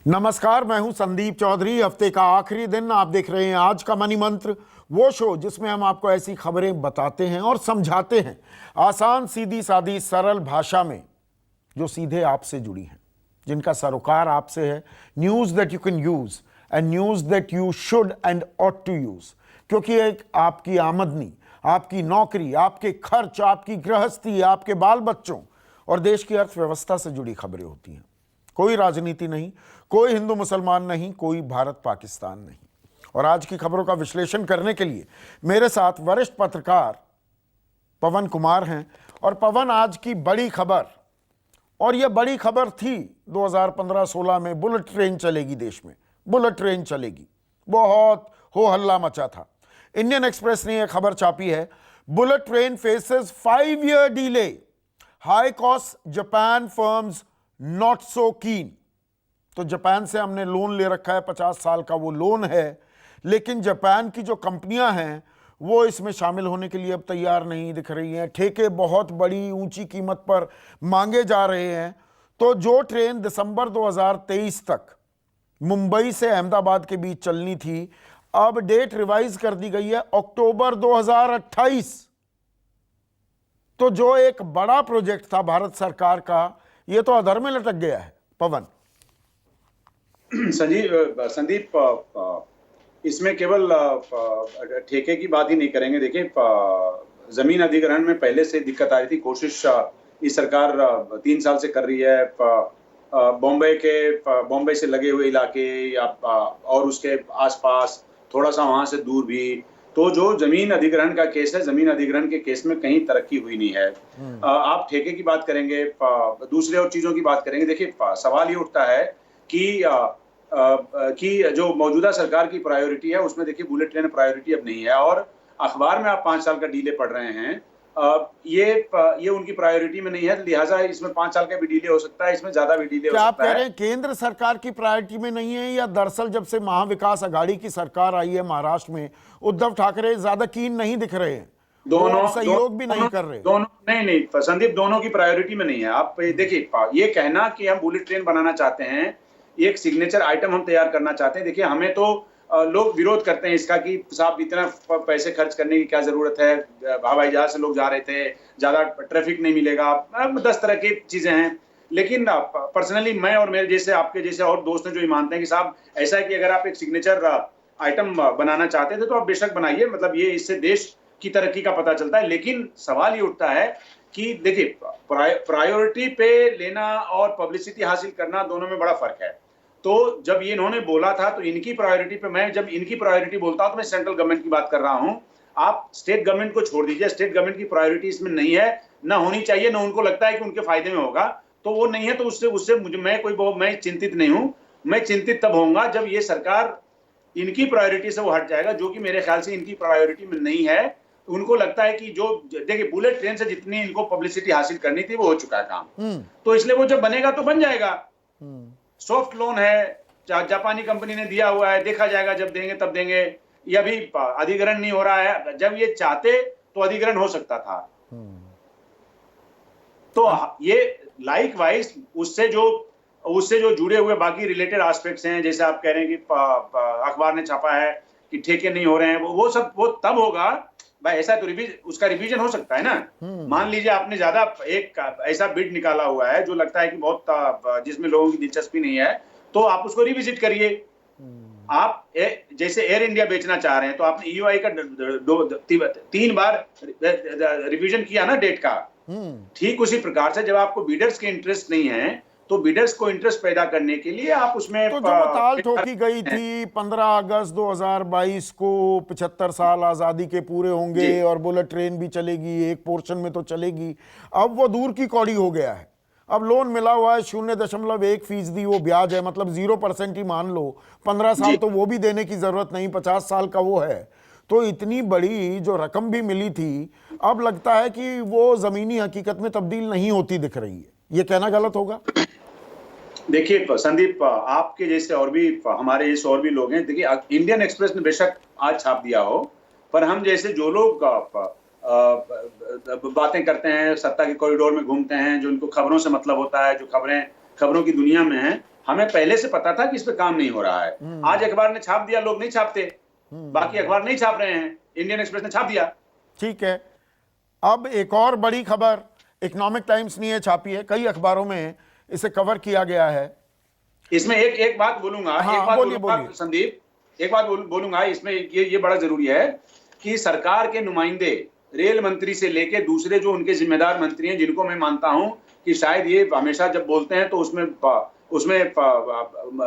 नमस्कार, मैं हूं संदीप चौधरी। हफ्ते का आखिरी दिन, आप देख रहे हैं आज का मनी मंत्र, वो शो जिसमें हम आपको ऐसी खबरें बताते हैं और समझाते हैं आसान, सीधी सादी, सरल भाषा में, जो सीधे आपसे जुड़ी हैं, जिनका सरोकार आपसे है। News that you can use and news that you should and ought to use, क्योंकि एक आपकी आमदनी, आपकी नौकरी, आपके खर्च, आपकी गृहस्थी, आपके बाल बच्चों और देश की अर्थव्यवस्था से जुड़ी खबरें होती हैं। कोई राजनीति नहीं, कोई हिंदू मुसलमान नहीं, कोई भारत पाकिस्तान नहीं। और आज की खबरों का विश्लेषण करने के लिए मेरे साथ वरिष्ठ पत्रकार पवन कुमार हैं। और पवन, आज की बड़ी खबर, और यह बड़ी खबर थी 2015-16 में, बुलेट ट्रेन चलेगी देश में, बुलेट ट्रेन चलेगी। बहुत हो हल्ला मचा था। इंडियन एक्सप्रेस ने यह खबर छापी है, bullet train faces 5 year delay, high cost Japan firms not so कीन। तो जापान से हमने लोन ले रखा है, 50 साल का वो लोन है, लेकिन जापान की जो कंपनियां हैं वो इसमें शामिल होने के लिए अब तैयार नहीं दिख रही हैं। ठेके बहुत बड़ी ऊंची कीमत पर मांगे जा रहे हैं। तो जो ट्रेन दिसंबर 2023 तक मुंबई से अहमदाबाद के बीच चलनी थी, अब डेट रिवाइज कर दी गई है अक्टूबर 2028। तो जो एक बड़ा प्रोजेक्ट था भारत सरकार का, ये तो अधर में लटक गया है। पवन, संदीप, इसमें केवल ठेके की बात ही नहीं करेंगे। देखिए, जमीन अधिग्रहण में पहले से दिक्कत आ रही थी। कोशिश इस सरकार 3 साल से कर रही है। बॉम्बे से लगे हुए इलाके या और उसके आसपास, थोड़ा सा वहां से दूर भी, तो जो जमीन अधिग्रहण का केस है, जमीन अधिग्रहण के केस में कहीं तरक्की हुई नहीं है। आप ठेके की बात करेंगे, दूसरे और चीजों की बात करेंगे। देखिए, सवाल ये उठता है कि जो मौजूदा सरकार की प्रायोरिटी है उसमें देखिए बुलेट ट्रेन प्रायोरिटी अब नहीं है, और अखबार में आप 5 साल का डीले पढ़ रहे हैं। ये उनकी प्रायोरिटी में नहीं है, लिहाजा इसमें 5 साल का भी डीले हो सकता है, इसमें ज्यादा भी डीले हो क्या आप सकता कह है। रहे हैं केंद्र सरकार की प्रायोरिटी में नहीं है, या दरअसल जब से महाविकास आघाड़ी की सरकार आई है महाराष्ट्र में, उद्धव ठाकरे ज्यादा कीन नहीं दिख रहे हैं, दोनों सहयोग भी नहीं कर रहे? दोनों नहीं संदीप, दोनों की प्रायोरिटी में नहीं है। आप देखिए, ये कहना कि हम बुलेट ट्रेन बनाना चाहते हैं, एक सिग्नेचर आइटम हम तैयार करना चाहते हैं। देखिए, हमें तो लोग विरोध करते हैं इसका कि साहब इतना पैसे खर्च करने की क्या जरूरत है, हवाई जहाज से लोग जा रहे थे, ज्यादा ट्रैफिक नहीं मिलेगा, 10 तरह की चीजें हैं। लेकिन पर्सनली मैं और मेरे जैसे, आपके जैसे और दोस्त हैं जो ये मानते हैं कि साहब ऐसा है कि अगर आप एक सिग्नेचर आइटम बनाना चाहते थे तो आप बेशक बनाइए, मतलब ये इससे देश की तरक्की का पता चलता है। लेकिन सवाल ये उठता है कि देखिए, प्रायोरिटी पे लेना और पब्लिसिटी हासिल करना, दोनों में बड़ा फर्क है। तो जब ये इन्होंने बोला था तो इनकी प्रायोरिटी पे, मैं जब इनकी प्रायोरिटी बोलता हूं तो मैं सेंट्रल गवर्नमेंट की बात कर रहा हूं। आप स्टेट गवर्नमेंट को छोड़ दीजिए, स्टेट गवर्नमेंट की प्रायोरिटी इसमें नहीं है, ना होनी चाहिए, ना उनको लगता है कि उनके फायदे में होगा, तो वो नहीं है। तो उससे मुझे मैं चिंतित नहीं हूं। मैं चिंतित तब होऊंगा जब ये सरकार इनकी प्रायोरिटी से वो हट जाएगा, जो कि मेरे ख्याल से इनकी प्रायोरिटी में नहीं है। उनको लगता है कि जो, देखिए, बुलेट ट्रेन से जितनी इनको पब्लिसिटी हासिल करनी थी वो हो चुका है काम, तो इसलिए वो जब बनेगा तो बन जाएगा। सॉफ्ट लोन है, जापानी कंपनी ने दिया हुआ है, देखा जाएगा, जब देंगे तब देंगे। ये अभी अधिग्रहण नहीं हो रहा है, जब ये चाहते तो अधिग्रहण हो सकता था। तो ये लाइक वाइज उससे जो जुड़े हुए बाकी रिलेटेड एस्पेक्ट्स हैं, जैसे आप कह रहे हैं कि अखबार ने छापा है कि ठेके नहीं हो रहे हैं, वो तब होगा भाई। ऐसा तो उसका रिवीजन हो सकता है ना। मान लीजिए आपने ज्यादा एक ऐसा बिड निकाला हुआ है जो लगता है कि बहुत, जिसमें लोगों की दिलचस्पी नहीं है, तो आप उसको रिविजिट करिए। आप जैसे एयर इंडिया बेचना चाह रहे हैं तो आपने ईओआई का 3 बार रिवीजन किया ना डेट का। ठीक उसी प्रकार से जब आपको बीडर्स के इंटरेस्ट नहीं है तो बीडर्स को इंटरेस्ट पैदा करने के लिए आप उसमें, तो जो ताल ठोकी गई थी 15 अगस्त 2022 को, 75 साल आजादी के पूरे होंगे और बुलेट ट्रेन भी चलेगी, एक पोर्शन में तो चलेगी, अब वो दूर की कौड़ी हो गया है। अब लोन मिला हुआ है 0.1% वो ब्याज है, मतलब 0% ही मान लो। 15 साल तो वो भी देने की जरूरत नहीं, 50 साल का वो है। तो इतनी बड़ी जो रकम भी मिली थी, अब लगता है कि वो जमीनी हकीकत में तब्दील नहीं होती दिख रही है। ये कहना गलत होगा? देखिए संदीप, आपके जैसे और भी, हमारे जैसे और भी लोग हैं। देखिए, इंडियन एक्सप्रेस ने बेशक आज छाप दिया हो, पर हम जैसे जो लोग बातें करते हैं, सत्ता के कॉरिडोर में घूमते हैं, जो उनको खबरों से मतलब होता है, जो खबरों की दुनिया में हैं, हमें पहले से पता था कि इस पे काम नहीं हो रहा है। आज अखबार ने छाप दिया, लोग नहीं छापते, बाकी अखबार नहीं छाप रहे हैं, इंडियन एक्सप्रेस ने छाप दिया। ठीक है, अब एक और बड़ी खबर इकोनॉमिक टाइम्स ने छापी है, कई अखबारों में इसे कवर किया गया है। इसमें एक बात बोलूंगा, हाँ, एक बात बोलिए, बोलूंगा बोलिए। संदीप, एक बात बोलूंगा इसमें, ये बड़ा जरूरी है कि सरकार के नुमाइंदे, रेल मंत्री से लेके दूसरे जो उनके जिम्मेदार मंत्री हैं, जिनको मैं मानता हूं कि शायद ये हमेशा जब बोलते हैं तो उसमें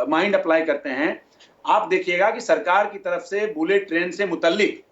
माइंड अप्लाई करते हैं। आप देखिएगा कि सरकार की तरफ से बुलेट ट्रेन से मुतल्लिक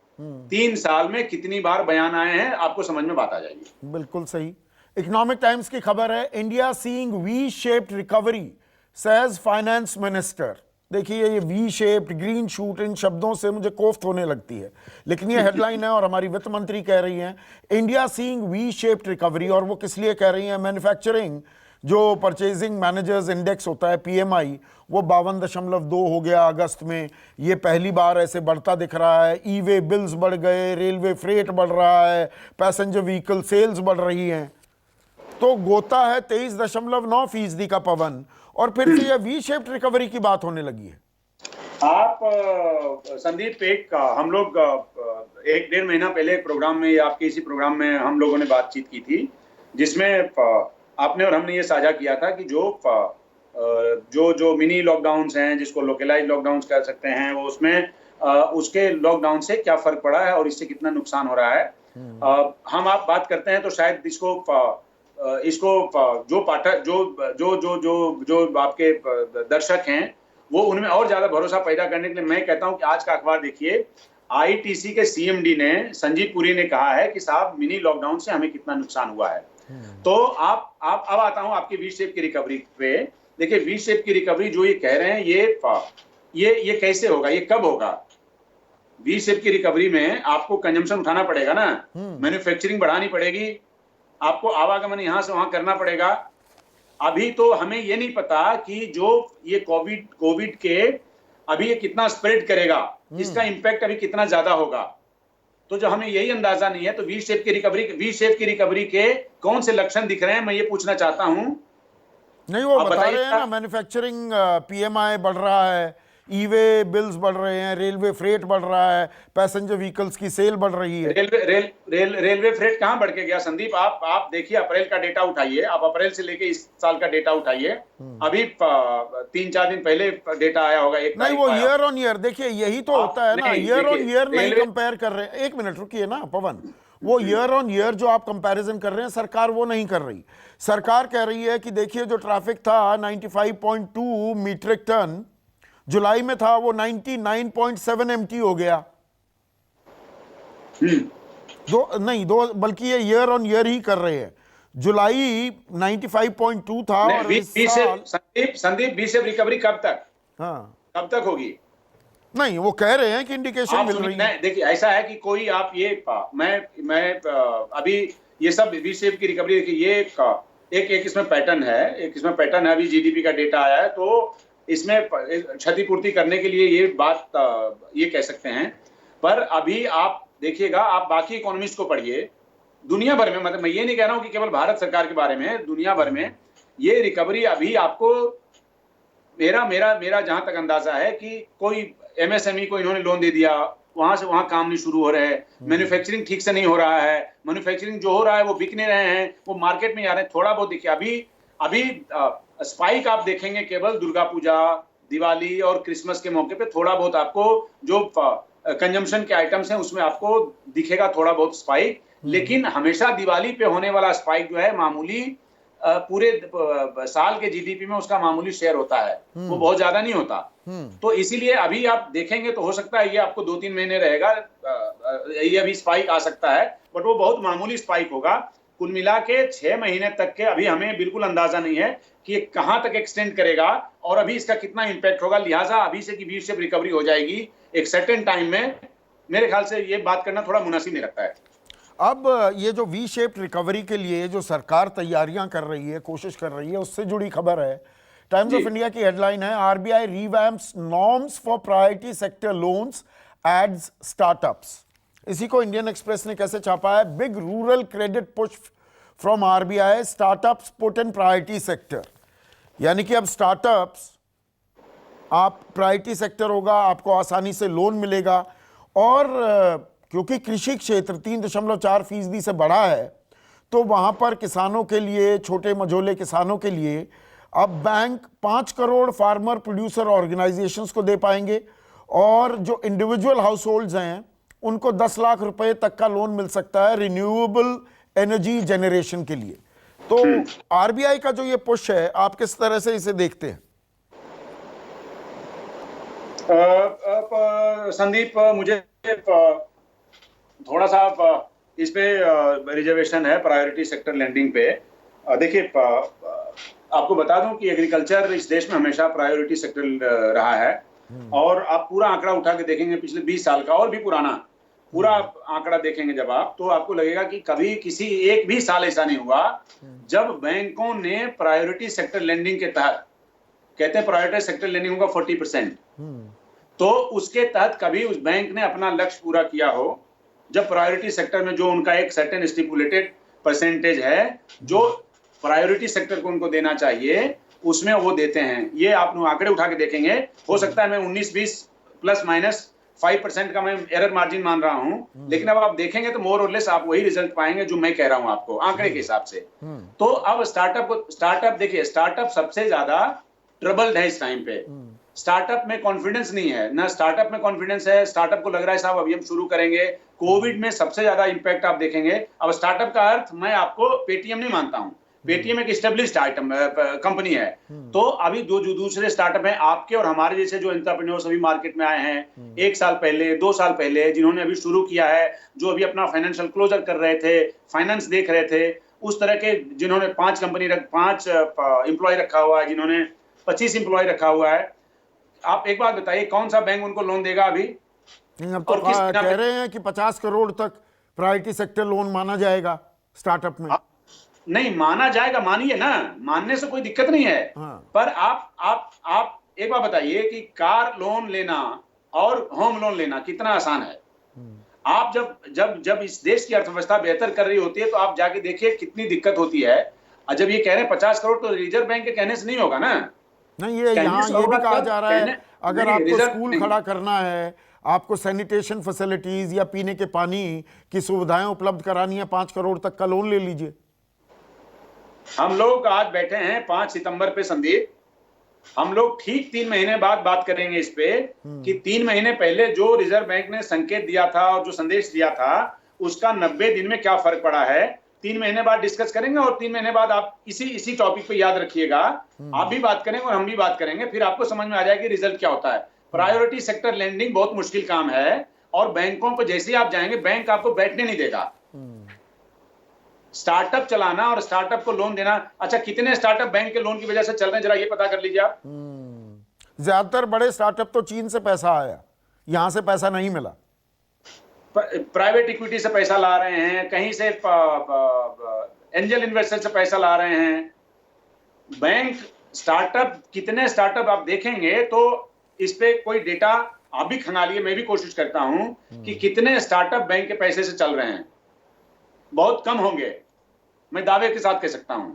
3 साल में कितनी बार बयान आए हैं, आपको समझ में बात आ जाएगी। बिल्कुल सही। इकोनॉमिक टाइम्स की खबर है, India seeing V shaped recovery says finance minister. देखिए, ये वी शेप्ड, ग्रीन शूट, इन शब्दों से मुझे कोफ्त होने लगती है, लेकिन ये हेडलाइन है और हमारी वित्त मंत्री कह रही हैं India seeing V shaped recovery. और वो किस लिए कह रही हैं? मैन्युफैक्चरिंग जो परचेजिंग मैनेजर्स इंडेक्स होता है, पीएमआई, वो 52.2 हो गया अगस्त में। ये पहली बार ऐसे बढ़ता दिख रहा है। ई वे बिल्स बढ़ गए, रेलवे फ्रेट बढ़ रहा है, पैसेंजर व्हीकल सेल्स बढ़ रही हैं। तो गोता है 23.9% का पवन, और फिर से यह वी शेप्ड रिकवरी की बात होने लगी है। आप संदीप, हम लोग 1-1.5 महीना पहले एक प्रोग्राम में, आपके इसी प्रोग्राम में हम लोगों ने बातचीत की थी, जिसमें आपने और हमने ये साझा किया था कि जो मिनी लॉकडाउन्स हैं, जिसको लोकलाइज लॉकडाउन्स कह सकते हैं, वो उसमें उसके लॉकडाउन से क्या फर्क पड़ा है और इससे कितना नुकसान हो रहा है। हम आप बात करते हैं तो शायद इसको जो पाठक जो आपके दर्शक हैं, वो उनमें और ज्यादा भरोसा पैदा करने के लिए मैं कहता हूं कि आज का अखबार देखिए। आईटीसी के सीएमडी ने, संजीव पुरी ने कहा है कि साहब मिनी लॉकडाउन से हमें कितना नुकसान हुआ है। तो आप अब आता हूं आपकी वी शेप की रिकवरी पे। देखिए, वी शेप की रिकवरी जो ये कह रहे हैं, ये कैसे होगा, ये कब होगा? वी शेप की रिकवरी में आपको कंजम्पशन उठाना पड़ेगा ना, मैन्युफैक्चरिंग बढ़ानी पड़ेगी, आपको आवागमन यहां से वहां करना पड़ेगा। अभी तो हमें ये नहीं पता कि जो ये कोविड के अभी ये कितना स्प्रेड करेगा, इसका इंपैक्ट अभी कितना ज्यादा होगा। तो जो हमें यही अंदाजा नहीं है, तो वी शेप की रिकवरी के कौन से लक्षण दिख रहे हैं, मैं ये पूछना चाहता हूं। नहीं, वो बता रहे हैं ना, मैन्युफैक्चरिंग पीएमआई बढ़ रहा है, ई वे बिल्स बढ़ रहे हैं, रेलवे फ्रेट बढ़ रहा है, पैसेंजर व्हीकल्स की सेल बढ़ रही है। रेलवे फ्रेट कहां बढ़ के गया संदीप? आप देखिए, अप्रैल का डेटा उठाइए, आप अप्रैल से लेके इस साल का डेटा उठाइए। अभी 3-4 दिन पहले डेटा आया होगा, एक नहीं, वो ईयर ऑन ईयर, देखिए यही तो होता है ना, ईयर ऑन ईयर नहीं कंपेयर कर रहे हैं। एक मिनट रुकिए ना पवन, वो ईयर ऑन ईयर जो आप कंपैरिजन कर रहे हैं, सरकार वो नहीं कर रही। सरकार कह रही है कि देखिए, जो ट्रैफिक था 95.2 मीट्रिक टन जुलाई में था, वो 99.7 MT हो गया। बल्कि ये ईयर ऑन ईयर ही कर रहे हैं। जुलाई 95.2 था, और इस साल संदीप वी शेप रिकवरी कब तक होगी? नहीं, वो कह रहे हैं कि इंडिकेशन मिल रही है। देखिए, ऐसा है कि कोई आप ये मैं अभी ये सब वी शेप की रिकवरी, देखिए ये एक इसमें पैटर्न है, अभी जीडीपी का डेटा आया है, तो इसमें क्षतिपूर्ति करने के लिए ये बात ये कह सकते हैं। पर अभी आप देखिएगा, आप बाकी इकोनॉमिस्ट को पढ़िए, दुनिया भर में, मतलब मैं ये नहीं कह रहा हूं कि केवल भारत सरकार के बारे में, दुनिया भर में ये रिकवरी अभी आपको, मेरा जहां तक अंदाजा है कि कोई एमएसएमई को इन्होंने लोन दे दिया, वहां से वहां काम नहीं शुरू हो रहे हैं, मैन्युफैक्चरिंग ठीक से नहीं हो रहा है, मैन्युफैक्चरिंग जो हो रहा है वो बिक नहीं रहे हैं, वो मार्केट में आ रहे हैं, थोड़ा बहुत देखिए। अभी स्पाइक आप देखेंगे केवल दुर्गा पूजा, दिवाली और क्रिसमस के मौके पे थोड़ा बहुत आपको जो कंजम्पशन के आइटम्स हैं उसमें आपको दिखेगा थोड़ा बहुत स्पाइक। लेकिन हमेशा दिवाली पे होने वाला स्पाइक जो है मामूली, पूरे साल के जीडीपी में उसका मामूली शेयर होता है, वो बहुत ज्यादा नहीं होता। तो इसीलिए अभी आप देखेंगे तो हो सकता है ये आपको 2-3 महीने रहेगा, ये अभी स्पाइक आ सकता है, बट वो बहुत मामूली स्पाइक होगा। कुल मिला के 6 महीने तक के अभी हमें बिल्कुल अंदाजा नहीं है कि ये कहां तक एक्सटेंड करेगा और अभी इसका कितना इंपैक्ट होगा। लिहाजा अभी से कि वी शेप रिकवरी हो जाएगी एक सर्टेन टाइम में, मेरे ख्याल से ये बात करना थोड़ा मुनासिब नहीं लगता है। अब ये जो वी शेप रिकवरी के लिए जो सरकार तैयारियां कर रही है, कोशिश कर रही है, उससे जुड़ी खबर है। टाइम्स ऑफ इंडिया की हेडलाइन है, RBI revamps norms for priority sector loans aids startups. इसी को इंडियन एक्सप्रेस ने कैसे छापा है, big rural credit push from RBI, startups put in priority sector. यानी कि अब स्टार्टअप्स आप प्रायोरिटी सेक्टर होगा, आपको आसानी से लोन मिलेगा। और क्योंकि कृषि क्षेत्र 3.4% से बढ़ा है, तो वहाँ पर किसानों के लिए, छोटे मझोले किसानों के लिए अब bank 5 crore farmer producer organisations को दे पाएंगे, और जो इंडिविजुअल हाउस होल्ड्स हैं उनको 10 लाख रुपए तक का लोन मिल सकता है रिन्यूएबल एनर्जी जनरेशन के लिए। तो आरबीआई का जो ये पुश है, आप किस तरह से इसे देखते हैं? संदीप, मुझे थोड़ा सा इस पे रिजर्वेशन है प्रायोरिटी सेक्टर लेंडिंग पे। देखिए, आपको बता दूं कि एग्रीकल्चर इस देश में हमेशा प्रायोरिटी सेक्टर रहा है, और आप पूरा आंकड़ा उठा के देखेंगे पिछले 20 साल का और भी पुराना पूरा आंकड़ा देखेंगे जब आप, तो आपको लगेगा कि कभी किसी एक भी साल ऐसा नहीं हुआ जब बैंकों ने प्रायोरिटी सेक्टर लेंडिंग के तहत, कहते हैं प्रायोरिटी सेक्टर लेंडिंग होगा 40%, तो उसके तहत कभी उस बैंक ने अपना लक्ष्य पूरा किया हो, जब प्रायोरिटी सेक्टर में जो उनका एक सर्टेन स्टिपुलेटेड परसेंटेज है जो प्रायोरिटी सेक्टर को उनको देना चाहिए, उसमें वो देते हैं। ये आप आंकड़े उठा के देखेंगे, हो सकता है मैं 19-20 प्लस माइनस 5% का मैं एरर मार्जिन मान रहा हूं, लेकिन अब आप देखेंगे तो मोर और लेस आप वही रिजल्ट पाएंगे जो मैं कह रहा हूं आपको आंकड़े के हिसाब से। तो अब स्टार्टअप देखिए, स्टार्टअप सबसे ज्यादा ट्रबल्ड है इस टाइम पे। स्टार्टअप में कॉन्फिडेंस नहीं है ना, स्टार्टअप में कॉन्फिडेंस है, स्टार्टअप को लग रहा है साहब अभी हम शुरू करेंगे। कोविड में सबसे ज्यादा इंपैक्ट आप देखेंगे। अब स्टार्टअप का अर्थ मैं आपको पेटीएम नहीं मानता हूं, पेटीएम एक एस्टेब्लिश्ड आइटम कंपनी है। तो अभी जो दूसरे स्टार्टअप हैं आपके और हमारे जैसे जो एंटरप्रेन्योर्स अभी मार्केट में आए हैं 1 साल पहले, 2 साल पहले, जिन्होंने अभी शुरू किया है, जो अभी अपना फाइनेंशियल क्लोजर कर रहे थे, फाइनेंस देख रहे थे, उस तरह के जिन्होंने 5 एम्प्लॉय रखा हुआ है, जिन्होंने 25 एम्प्लॉय रखा हुआ है, आप एक बात बताइए कौन सा बैंक उनको लोन देगा अभी? अब तो कह रहे हैं कि 50 करोड़ तक प्रायोरिटी सेक्टर लोन माना जाएगा स्टार्टअप में। नहीं माना जाएगा, मानिए ना, मानने से कोई दिक्कत नहीं है। पर आप एक बात बताइए कि कार लोन लेना और होम लोन लेना कितना आसान है। आप जब इस देश की अर्थव्यवस्था बेहतर कर रही होती है तो आप जाके देखिए कितनी दिक्कत होती है। और जब ये कह रहे हैं 50 करोड़, तो रिजर्व बैंक के कहने से नहीं होगा ना। नहीं, ये यहाँ ये भी कहा जा रहा है अगर आपको स्कूल खड़ा करना है, आपको सैनिटेशन फैसिलिटीज या पीने के पानी की सुविधाएं उपलब्ध करानी है, 5 करोड़ तक का लोन ले लीजिए। हम लोग आज बैठे हैं 5 सितंबर पे संदीप, हम लोग ठीक 3 महीने बाद बात करेंगे इस पे कि 3 महीने पहले जो रिजर्व बैंक ने संकेत दिया था और जो संदेश दिया था उसका 90 दिन में क्या फर्क पड़ा है। 3 महीने बाद डिस्कस करेंगे, और 3 महीने बाद आप इसी टॉपिक पे याद रखिएगा, आप भी बात करेंगे और हम भी बात करेंगे, फिर आपको समझ में आ जाएगा रिजल्ट क्या होता है। प्रायोरिटी सेक्टर लेंडिंग बहुत मुश्किल काम है, और बैंकों को जैसे ही आप जाएंगे बैंक आपको बैठने नहीं देगा। स्टार्टअप चलाना और स्टार्टअप को लोन देना, अच्छा कितने स्टार्टअप बैंक के लोन की वजह से चल रहे हैं जरा ये पता कर लीजिए आप। ज्यादातर बड़े स्टार्टअप तो चीन से पैसा आया, यहां से पैसा नहीं मिला। प्राइवेट इक्विटी से पैसा ला रहे हैं, कहीं से एंजल इन्वेस्टर से पैसा ला रहे हैं बैंक। स्टार्टअप, कितने स्टार्टअप आप देखेंगे तो इस पे कोई डेटा आप भी खंगालिए, मैं भी कोशिश करता हूं कि कितने स्टार्टअप बैंक के पैसे से चल रहे हैं। बहुत कम होंगे, मैं दावे के साथ कह सकता हूं।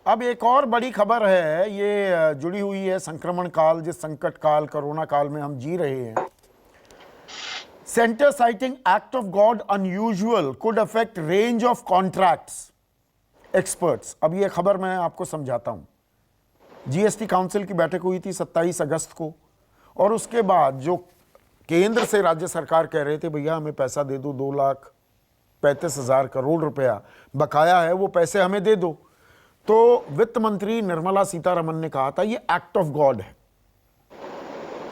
अब एक और बड़ी खबर है, ये जुड़ी हुई है संक्रमण काल, जिस संकट काल कोरोना काल में हम जी रहे हैं। Centre citing act of God unusual could affect range of contracts, experts. अब ये खबर मैं आपको समझाता हूं। जीएसटी काउंसिल की बैठक हुई थी 27 अगस्त को, और उसके बाद जो केंद्र से राज्य सरकार कह रहे थे भैया हमें पैसा दे दो, 2,35,000 करोड़ रुपया बकाया है, वो पैसे हमें दे दो। तो वित्त मंत्री निर्मला सीतारमन ने कहा था ये एक्ट ऑफ गॉड है,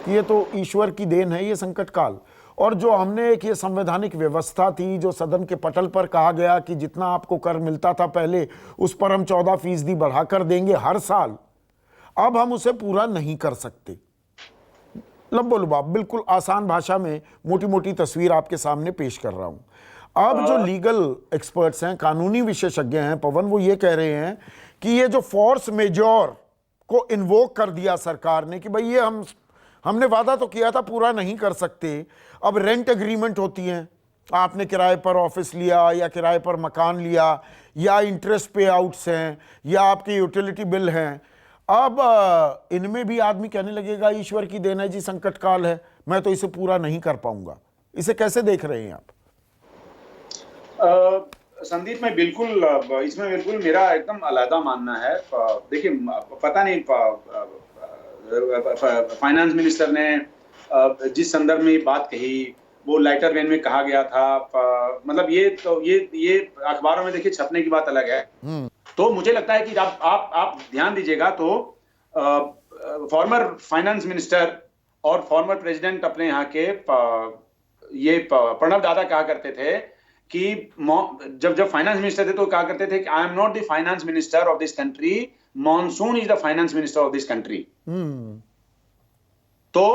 कि ये तो ईश्वर की देन है ये संकट काल। और जो हमने एक ये संवैधानिक व्यवस्था थी, जो सदन के पटल पर कहा गया कि जितना आपको कर मिलता था पहले उस पर हम 14% बढ़ाकर देंगे हर साल, अब हम उसे पूरा नहीं कर सकते। लब्बो-लुबाब, बिल्कुल आसान भाषा में मोटी मोटी तस्वीर आपके सामने पेश कर रहा हूं। अब जो लीगल एक्सपर्ट्स हैं, कानूनी विशेषज्ञ हैं पवन, वो ये कह रहे हैं कि ये जो फोर्स मेजॉर को इन्वोक कर दिया सरकार ने कि भाई ये हमने वादा तो किया था, पूरा नहीं कर सकते। अब रेंट एग्रीमेंट होती हैं, आपने किराए पर ऑफिस लिया या किराए पर मकान लिया, या इंटरेस्ट पे आउट्स हैं, या आपके यूटिलिटी बिल हैं। अब इनमें भी आदमी कहने लगेगा ईश्वर की देन है जी, संकट काल है, मैं तो इसे पूरा नहीं कर पाऊंगा। इसे कैसे देख रहे हैं आप? संदीप, मैं बिल्कुल इसमें बिल्कुल मेरा एकदम अलग मानना है। देखिए, पता नहीं फाइनेंस मिनिस्टर ने जिस संदर्भ में ये बात कही, वो लाइटर वेन में कहा गया था। मतलब ये अखबारों में देखिए छपने की बात अलग है। तो मुझे लगता है कि आप ध्यान दीजिएगा तो फॉर्मर फाइनेंस मिनिस्टर और फॉर्मर प्रेसिडेंट अपने यहाँ के ये प्रणब दादा कहा करते थे कि जब फाइनेंस मिनिस्टर थे तो कहा करते थे कि I am not the finance minister of this country, monsoon is the finance minister of this country. तो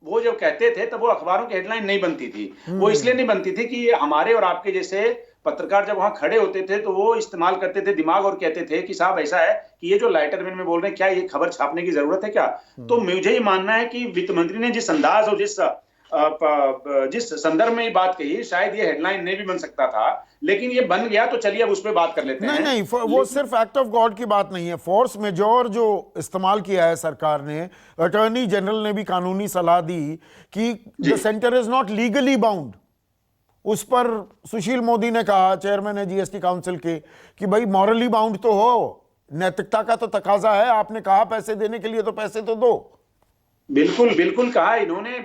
वो जब कहते थे तब वो अखबारों की हेडलाइन नहीं बनती थी। वो इसलिए नहीं बनती थी कि हमारे और आपके जैसे पत्रकार जब वहां खड़े होते थे तो वो इस्तेमाल करते थे दिमाग और कहते थे कि साहब ऐसा है कि ये जो लाइटर वेन में बोल रहे हैं, क्या ये खबर छापने की जरूरत है क्या? तो मुझे ये मानना है कि वित्त मंत्री ने जिस अंदाज और जिस संदर्भ में ये बात कही, शायद ये हेडलाइन नहीं भी बन सकता था, लेकिन ये बन गया तो चलिए अब उस पर बात कर लेते हैं। नहीं, वो सिर्फ एक्ट ऑफ गॉड की बात नहीं है, फोर्स मेजोर जो इस्तेमाल किया है सरकार ने। अटॉर्नी जनरल ने भी कानूनी सलाह दी कि the centre is not legally bound. उस पर सुशील मोदी ने कहा, चेयरमैन है जीएसटी काउंसिल के, कि भाई मॉरली बाउंड तो हो, नैतिकता का तो तकाजा है, आपने कहा पैसे देने के लिए तो पैसे तो दो। बिल्कुल बिल्कुल कहा इन्होंने।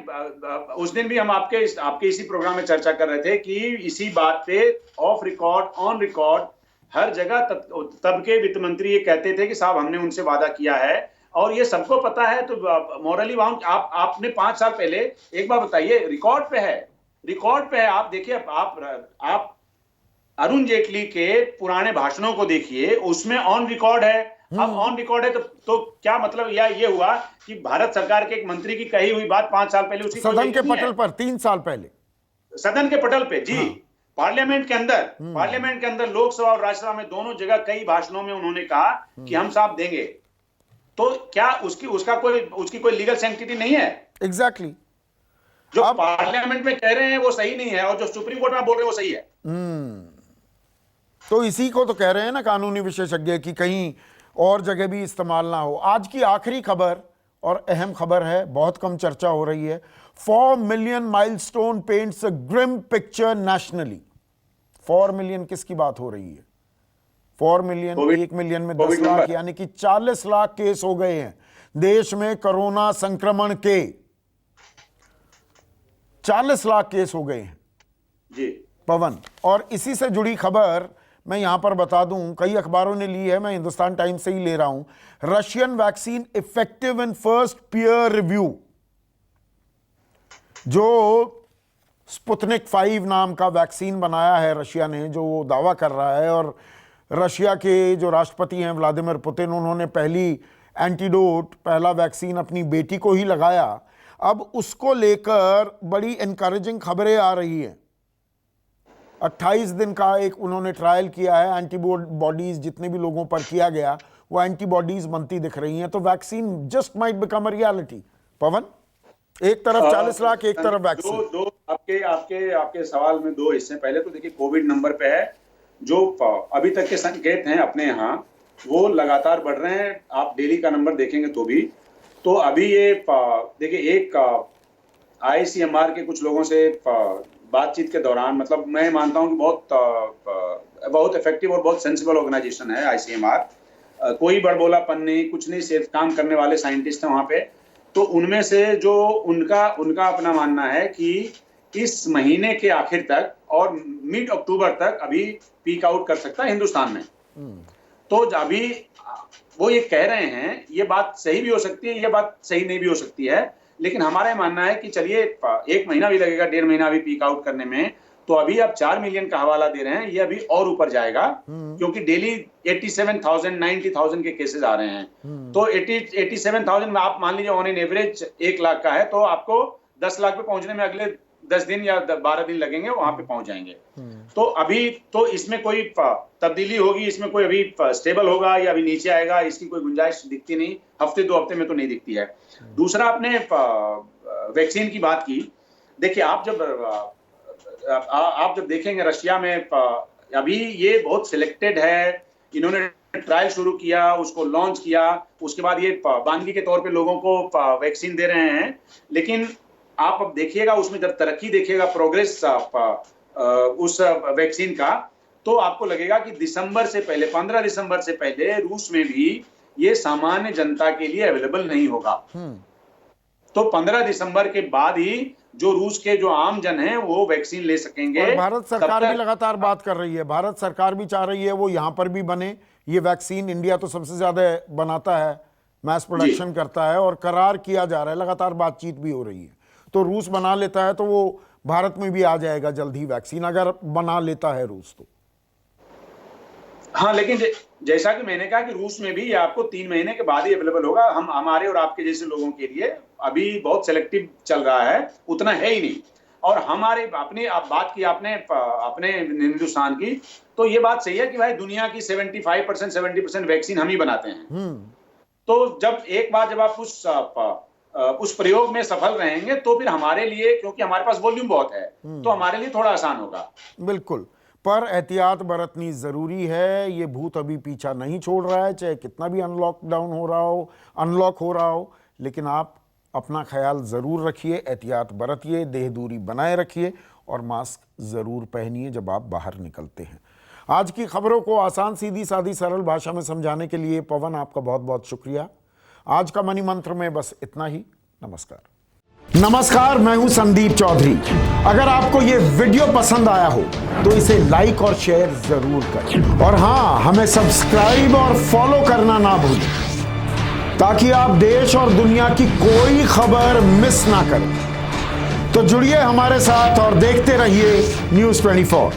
उस दिन भी हम आपके इसी प्रोग्राम में चर्चा कर रहे थे कि इसी बात पे ऑफ रिकॉर्ड ऑन रिकॉर्ड हर जगह तब के वित्त मंत्री ये कहते थे कि साहब हमने उनसे वादा किया है और ये सबको पता है। तो मॉरली बाउंड आपने 5 साल पहले, एक बार बताइए, रिकॉर्ड पे है, आप देखिए, आप अरुण जेटली के पुराने भाषणों को देखिए, उसमें ऑन रिकॉर्ड है। अब ऑन रिकॉर्ड है तो क्या मतलब ये हुआ कि भारत सरकार के एक मंत्री की कही हुई बात 5 साल पहले उसकी सदन के पटल पर 3 साल पहले, सदन के पटल पे जी, पार्लियामेंट के अंदर लोकसभा और राज्यसभा में दोनों जगह कई भाषणों में उन्होंने कहा कि हम साहब देंगे। तो क्या उसकी कोई लीगल सैंक्टिटी नहीं है? एग्जैक्टली। जो पार्लियामेंट में कह रहे हैं वो सही नहीं है और जो सुप्रीम कोर्ट में बोल रहे हैं वो सही है। तो इसी को तो कह रहे हैं ना कानूनी विशेषज्ञ कि कहीं और जगह भी इस्तेमाल ना हो। आज की आखिरी खबर और अहम खबर है, बहुत कम चर्चा हो रही है। 4 million milestone paints a grim picture nationally. 4 million किसकी बात हो रही है? 4 मिलियन, 1 मिलियन में 10 लाख, यानी कि 40 लाख केस हो गए हैं देश में कोरोना संक्रमण के। 40 लाख केस हो गए हैं जी पवन। और इसी से जुड़ी खबर मैं यहां पर बता दूं, कई अखबारों ने ली है, मैं हिंदुस्तान टाइम्स से ही ले रहा हूं। Russian vaccine effective in first peer review. जो स्पुतनिक 5 नाम का वैक्सीन बनाया है रशिया ने, जो वो दावा कर रहा है, और रशिया के जो राष्ट्रपति हैं व्लादिमीर पुतिन, उन्होंने पहला वैक्सीन अपनी बेटी को ही लगाया। अब उसको लेकर बड़ी एनकरेजिंग खबरें आ रही हैं। 28 दिन का एक उन्होंने ट्रायल किया है, एंटीबॉडीज जितने भी लोगों पर किया गया वो एंटीबॉडीज बनती दिख रही हैं। तो vaccine just might become a reality. Pawan, एक तरफ 40 लाख, एक तरफ वैक्सीन। दो आपके सवाल में 2 हिस्से। पहले तो देखिए कोविड नंबर पे है, जो अभी तक के संकेत हैं अपने यहाँ वो लगातार बढ़ रहे हैं। आप डेली का नंबर देखेंगे तो अभी ये देखिए, एक ICMR के कुछ लोगों से बातचीत के दौरान, मतलब मैं मानता हूं कि बहुत इफेक्टिव और बहुत सेंसिबल ऑर्गेनाइजेशन है ICMR। कोई बड़बोलापन नहीं, कुछ नहीं, सिर्फ काम करने वाले साइंटिस्ट हैं वहां पे। तो उनमें से जो उनका अपना मानना है कि इस महीने के आखिर तक और मिड अक्टूबर तक अभी पीक आउट कर सकता है हिंदुस्तान में। तो अभी वो ये कह रहे हैं, ये बात सही भी हो सकती है, ये बात सही नहीं भी हो सकती है, लेकिन हमारा मानना है कि चलिए 1 महीना भी लगेगा, 1.5 महीना भी पीक आउट करने में। तो अभी आप 4 मिलियन का हवाला दे रहे हैं, ये अभी और ऊपर जाएगा, क्योंकि डेली 87,000 90,000 के केसेस आ रहे हैं। तो 87,000 में आप मान लीजिए ऑन एन एवरेज 1 लाख का है, तो आपको 10 लाख पे पहुंचने में अगले 10 दिन या 12 दिन लगेंगे, वहां पे पहुंच जाएंगे। तो अभी तो इसमें कोई तब्दीली होगी, इसमें कोई अभी स्टेबल होगा या अभी नीचे आएगा, इसकी कोई गुंजाइश दिखती नहीं। हफ्ते 2 हफ्ते में तो नहीं दिखती है। दूसरा, आपने वैक्सीन की बात की। देखिए, आप जब देखेंगे रशिया में अभी ये बहुत सिलेक्टेड है। इन्होंने ट्रायल शुरू किया, उसको लॉन्च किया, उसके बाद ये बानगी के तौर पे लोगों को वैक्सीन दे रहे हैं। लेकिन आप अब देखिएगा, उसमें जब तरक्की देखिएगा, प्रोग्रेस उस वैक्सीन का, तो आपको लगेगा कि दिसंबर से पहले, 15 दिसंबर से पहले रूस में भी ये सामान्य जनता के लिए अवेलेबल नहीं होगा। तो 15 दिसंबर के बाद ही जो रूस के जो आम जन हैं वो वैक्सीन ले सकेंगे। और भारत सरकार भी लगातार बात कर रही है, भारत सरकार भी चाह रही है वो यहाँ पर भी बने ये वैक्सीन। इंडिया तो सबसे ज्यादा बनाता है, मैस प्रोडक्शन करता है, और करार किया जा रहा है, लगातार बातचीत भी हो रही है। तो रूस बना लेता है तो वो भारत में भी आ जाएगा जल्द ही वैक्सीन, अगर बना लेता है रूस तो। हाँ, लेकिन जैसा कि मैंने कहा कि रूस में भी ये आपको 3 महीने के बाद ही अवेलेबल होगा। हम हमारे और आपके जैसे लोगों के लिए अभी बहुत सेलेक्टिव चल रहा है, उतना है ही नहीं। और हमारे अपनी आप बात की आपने अपने हिंदुस्तान की, तो ये बात सही है कि भाई दुनिया की 75% 70% वैक्सीन हम ही बनाते हैं। तो जब एक बार जब आप उस प्रयोग में सफल रहेंगे तो फिर हमारे लिए, क्योंकि हमारे पास वॉल्यूम बहुत है, तो हमारे लिए थोड़ा आसान होगा। बिल्कुल, पर एहतियात बरतनी जरूरी है। ये भूत अभी पीछा नहीं छोड़ रहा है, चाहे कितना भी अनलॉक हो रहा हो, लेकिन आप अपना ख्याल जरूर रखिए, एहतियात बरतिए, देह दूरी बनाए रखिए और मास्क जरूर पहनिए जब आप बाहर निकलते हैं। आज की खबरों को आसान, सीधी सादी, सरल भाषा में समझाने के लिए पवन आपका बहुत बहुत शुक्रिया। आज का मनी मंत्र में बस इतना ही। नमस्कार, मैं हूं संदीप चौधरी। अगर आपको ये वीडियो पसंद आया हो तो इसे लाइक और शेयर जरूर करें, और हाँ, हमें सब्सक्राइब और फॉलो करना ना भूलें, ताकि आप देश और दुनिया की कोई खबर मिस ना करें। तो जुड़िए हमारे साथ और देखते रहिए News 24।